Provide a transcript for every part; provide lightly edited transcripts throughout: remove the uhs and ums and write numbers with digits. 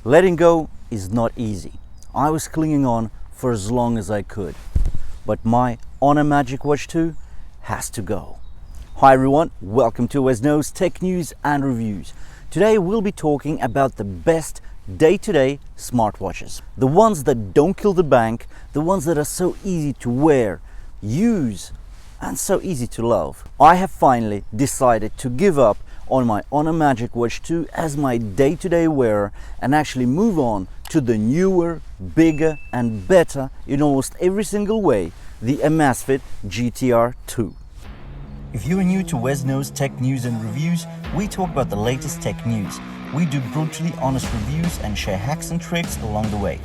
Letting go is not easy. I was clinging on for as long as I could, but my Honor Magic Watch 2 has to go. Hi everyone, welcome to Wesno's Tech News and Reviews. Today we'll be talking about the best day-to-day smartwatches. The ones that don't kill the bank, the ones that are so easy to wear, use, and so easy to love. I have finally decided to give up on my Honor Magic Watch 2 as my day-to-day wearer and actually move on to the newer, bigger and better in almost every single way, the Amazfit GTR 2. If you are new to Wesno's Tech News and Reviews, we talk about the latest tech news. We do brutally honest reviews and share hacks and tricks along the way.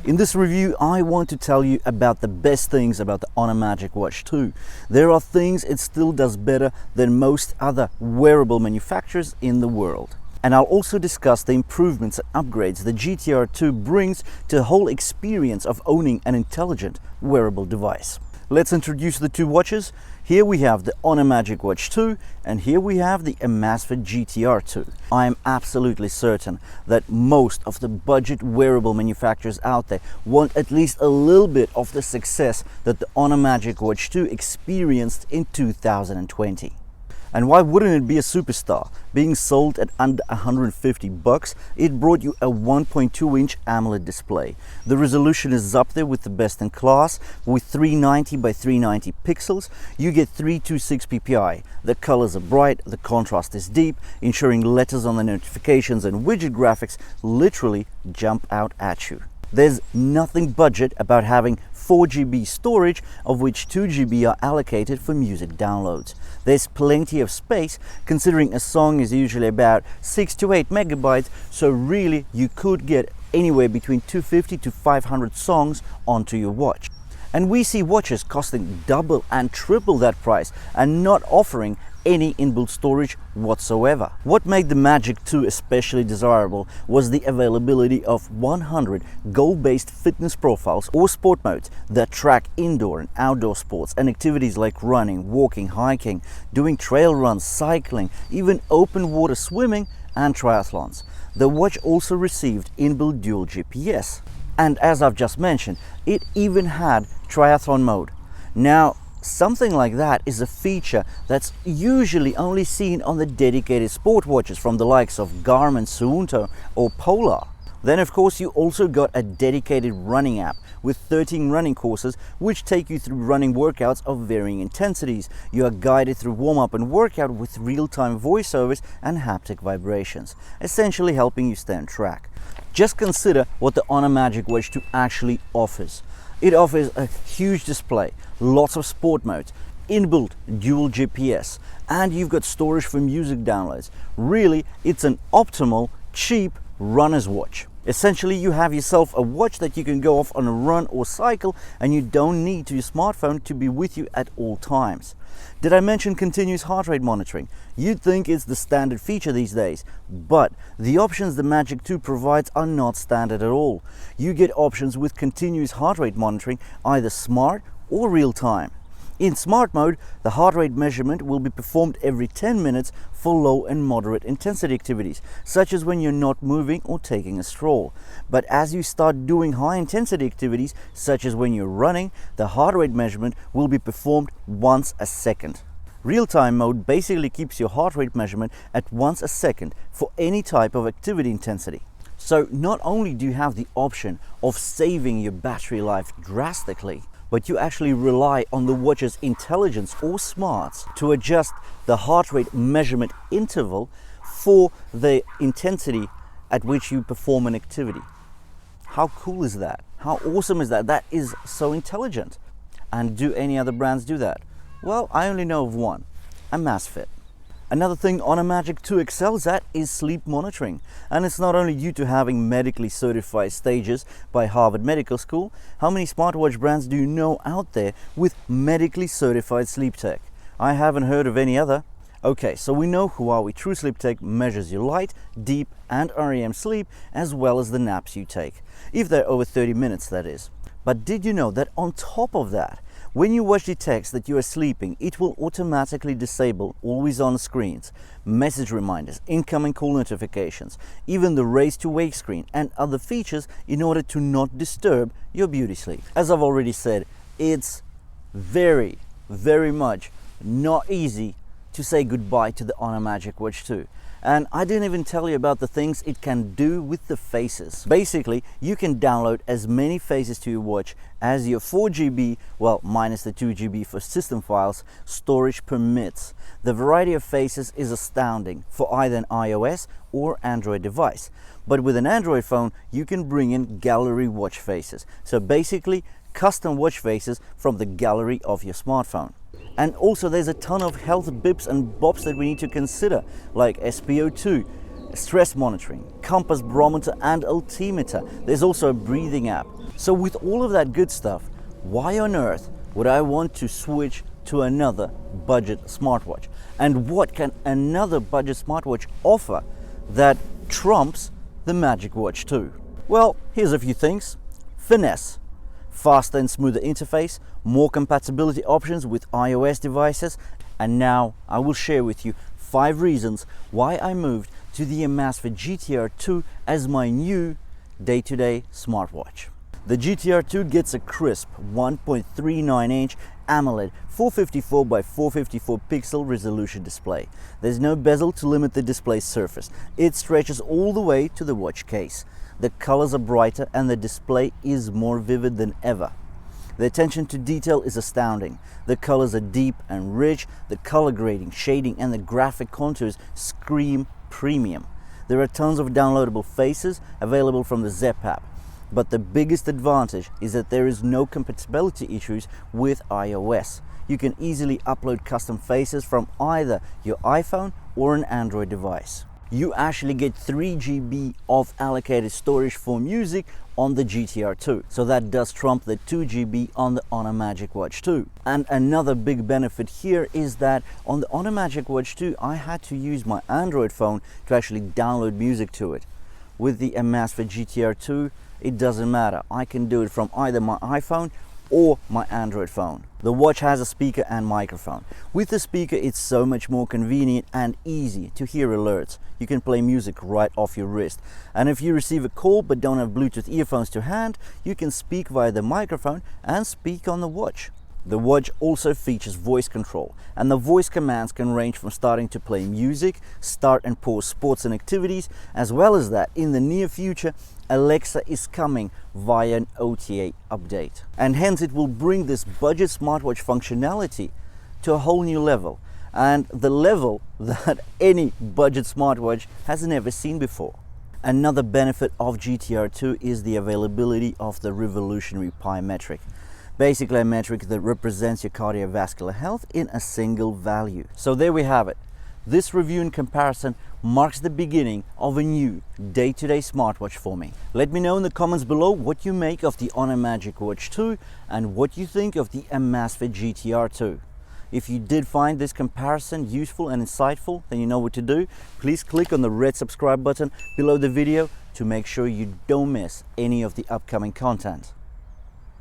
In this review, I want to tell you about the best things about the Honor Magic Watch 2. There are things it still does better than most other wearable manufacturers in the world. And I'll also discuss the improvements and upgrades the GTR 2 brings to the whole experience of owning an intelligent wearable device. Let's introduce the two watches. Here we have the Honor Magic Watch 2 and here we have the Amazfit GTR 2. I am absolutely certain that most of the budget wearable manufacturers out there want at least a little bit of the success that the Honor Magic Watch 2 experienced in 2020. And why wouldn't it be a superstar? Being sold at under $150, it brought you a 1.2-inch AMOLED display. The resolution is up there with the best in class. With 390 by 390 pixels, you get 326 ppi. The colors are bright, the contrast is deep, ensuring letters on the notifications and widget graphics literally jump out at you. There's nothing budget about having 4 GB storage, of which 2 GB are allocated for music downloads. There's plenty of space, considering a song is usually about 6 to 8 megabytes, so really you could get anywhere between 250 to 500 songs onto your watch. And we see watches costing double and triple that price and not offering any inbuilt storage whatsoever. What made the Magic 2 especially desirable was the availability of 100 goal-based fitness profiles or sport modes that track indoor and outdoor sports and activities like running, walking, hiking, doing trail runs, cycling, even open water swimming and triathlons. The watch also received inbuilt dual GPS. And as I've just mentioned, it even had triathlon mode. Now, something like that is a feature that's usually only seen on the dedicated sport watches from the likes of Garmin, Suunto or Polar. Then of course you also got a dedicated running app with 13 running courses which take you through running workouts of varying intensities. You are guided through warm-up and workout with real-time voiceovers and haptic vibrations, essentially helping you stay on track. Just consider what the Honor Magic Watch 2 actually offers. It offers a huge display, lots of sport modes, inbuilt dual GPS, and you've got storage for music downloads. Really, it's an optimal, cheap runner's watch. Essentially, you have yourself a watch that you can go off on a run or cycle and you don't need your smartphone to be with you at all times. Did I mention continuous heart rate monitoring? You'd think it's the standard feature these days, but the options the Magic 2 provides are not standard at all. You get options with continuous heart rate monitoring, either smart or real time. In smart mode, the heart rate measurement will be performed every 10 minutes for low and moderate intensity activities, such as when you're not moving or taking a stroll. But as you start doing high intensity activities, such as when you're running, the heart rate measurement will be performed once a second. Real-time mode basically keeps your heart rate measurement at once a second for any type of activity intensity. So not only do you have the option of saving your battery life drastically, but you actually rely on the watch's intelligence or smarts to adjust the heart rate measurement interval for the intensity at which you perform an activity. How cool is that? How awesome is that? That is so intelligent. And do any other brands do that? Well, I only know of one, Amazfit. Another thing Honor Magic 2 excels at is sleep monitoring, and it's not only due to having medically certified stages by Harvard Medical School. How many smartwatch brands do you know out there with medically certified sleep tech? I haven't heard of any other. Okay, so we know Huawei TrueSleep Tech measures your light, deep and REM sleep as well as the naps you take, if they're over 30 minutes that is. But did you know that on top of that, When your watch detects that you are sleeping, it will automatically disable always-on screens, message reminders, incoming call notifications, even the raise to wake screen and other features in order to not disturb your beauty sleep. As I've already said, it's very much not easy to say goodbye to the Honor Magic Watch 2. And I didn't even tell you about the things it can do with the faces. Basically, you can download as many faces to your watch as your 4GB, well, minus the 2GB for system files, storage permits. The variety of faces is astounding for either an iOS or Android device. But with an Android phone, you can bring in gallery watch faces. So basically, custom watch faces from the gallery of your smartphone. And also there's a ton of health bips and bops that we need to consider, like SpO2, stress monitoring, compass, barometer and altimeter. There's also a breathing app. So with all of that good stuff, why on earth would I want to switch to another budget smartwatch? And what can another budget smartwatch offer that trumps the Magic Watch 2? Well, here's a few things. Finesse. Faster and smoother interface, more compatibility options with iOS devices, and now I will share with you 5 reasons why I moved to the Amazfit GTR 2 as my new day-to-day smartwatch. The GTR 2 gets a crisp 1.39-inch AMOLED 454 by 454 pixel resolution display. There's no bezel to limit the display surface. It stretches all the way to the watch case. The colors are brighter and the display is more vivid than ever. The attention to detail is astounding. The colors are deep and rich, the color grading, shading and the graphic contours scream premium. There are tons of downloadable faces available from the Zepp app, but the biggest advantage is that there is no compatibility issues with iOS. You can easily upload custom faces from either your iPhone or an Android device. You actually get 3GB of allocated storage for music on the GTR 2. So that does trump the 2GB on the Honor Magic Watch 2. And another big benefit here is that on the Honor Magic Watch 2, I had to use my Android phone to actually download music to it. With the Amazfit GTR 2, it doesn't matter. I can do it from either my iPhone or my Android phone. The watch has a speaker and microphone. With the speaker, it's so much more convenient and easy to hear alerts. You can play music right off your wrist. And if you receive a call but don't have Bluetooth earphones to hand, you can speak via the microphone and speak on the watch. The watch also features voice control, and the voice commands can range from starting to play music, start and pause sports and activities, as well as that in the near future Alexa is coming via an OTA update. And hence it will bring this budget smartwatch functionality to a whole new level, and the level that any budget smartwatch has never seen before. Another benefit of GTR 2 is the availability of the revolutionary Pi metric. Basically a metric that represents your cardiovascular health in a single value. So there we have it. This review and comparison marks the beginning of a new day-to-day smartwatch for me. Let me know in the comments below what you make of the Honor Magic Watch 2 and what you think of the Amazfit GTR 2. If you did find this comparison useful and insightful, then you know what to do. Please click on the red subscribe button below the video to make sure you don't miss any of the upcoming content.